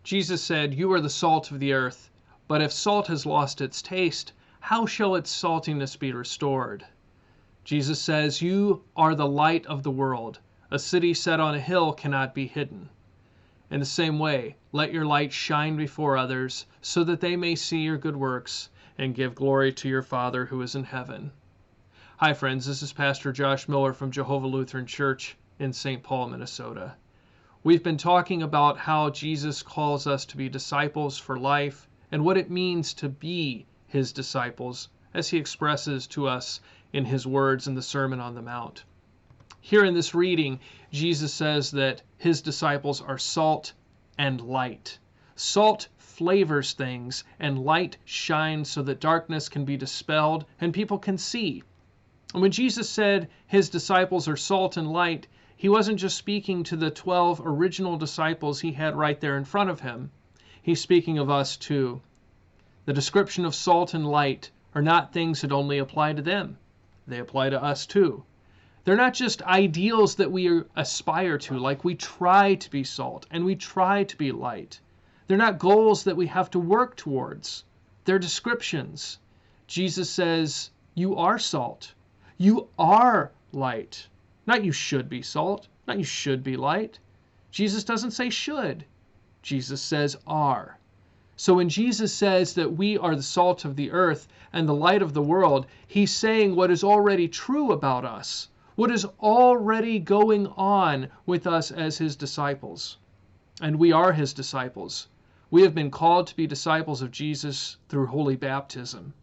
Jesus said, "You are the salt of the earth, but if salt has lost its taste, how shall its saltiness be restored?" Jesus says, "You are the light of the world. A city set on a hill cannot be hidden." In the same way, let your light shine before others, so that they may see your good works and give glory to your Father who is in heaven. Hi friends, this is Pastor Josh Miller from Jehovah Lutheran Church in St. Paul, Minnesota. We've been talking about how Jesus calls us to be disciples for life and what it means to be his disciples, as he expresses to us in his words in the Sermon on the Mount. Here in this reading, Jesus says that his disciples are salt and light. Salt flavors things, and light shines so that darkness can be dispelled and people can see. And when Jesus said his disciples are salt and light, he wasn't just speaking to the 12 original disciples he had right there in front of him. He's speaking of us too. The description of salt and light are not things that only apply to them. They apply to us too. They're not just ideals that we aspire to, like we try to be salt and we try to be light. They're not goals that we have to work towards. They're descriptions. Jesus says, you are salt. You are light. Not you should be salt, not you should be light. Jesus doesn't say should. Jesus says are. So when Jesus says that we are the salt of the earth and the light of the world, he's saying what is already true about us, what is already going on with us as his disciples. And we are his disciples. We have been called to be disciples of Jesus through holy baptism.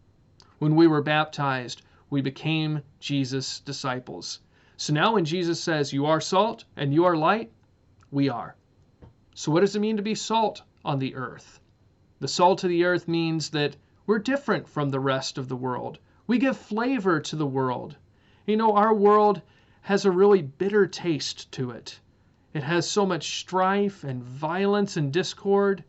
When we were baptized, we became Jesus' disciples. So now when Jesus says, you are salt and you are light, we are. So what does it mean to be salt on the earth? The salt of the earth means that we're different from the rest of the world. We give flavor to the world. You know, our world has a really bitter taste to it. It has so much strife and violence and discord,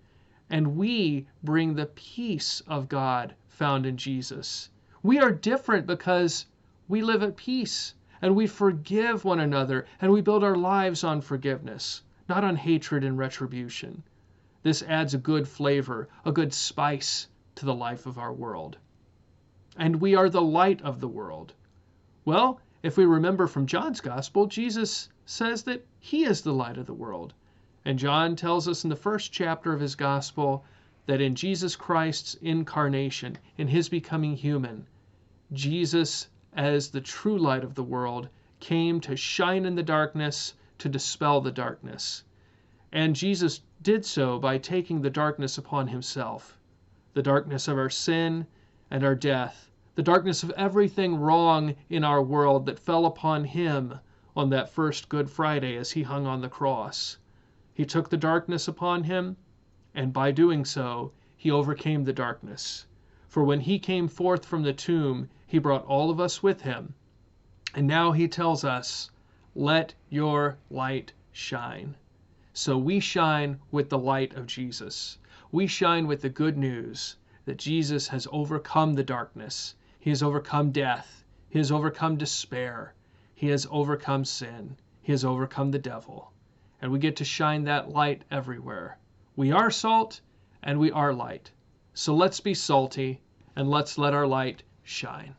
and we bring the peace of God found in Jesus. We are different because we live at peace. And we forgive one another, and we build our lives on forgiveness, not on hatred and retribution. This adds a good flavor, a good spice to the life of our world. And we are the light of the world. Well, if we remember from John's Gospel, Jesus says that he is the light of the world. And John tells us in the first chapter of his Gospel that in Jesus Christ's incarnation, in his becoming human, Jesus, as the true light of the world, came to shine in the darkness, to dispel the darkness. And Jesus did so by taking the darkness upon himself, the darkness of our sin and our death, the darkness of everything wrong in our world that fell upon him on that first Good Friday as he hung on the cross. He took the darkness upon him, and by doing so, he overcame the darkness. For when he came forth from the tomb, he brought all of us with him. And now he tells us, let your light shine. So we shine with the light of Jesus. We shine with the good news that Jesus has overcome the darkness. He has overcome death. He has overcome despair. He has overcome sin. He has overcome the devil. And we get to shine that light everywhere. We are salt and we are light. So let's be salty and let's let our light shine.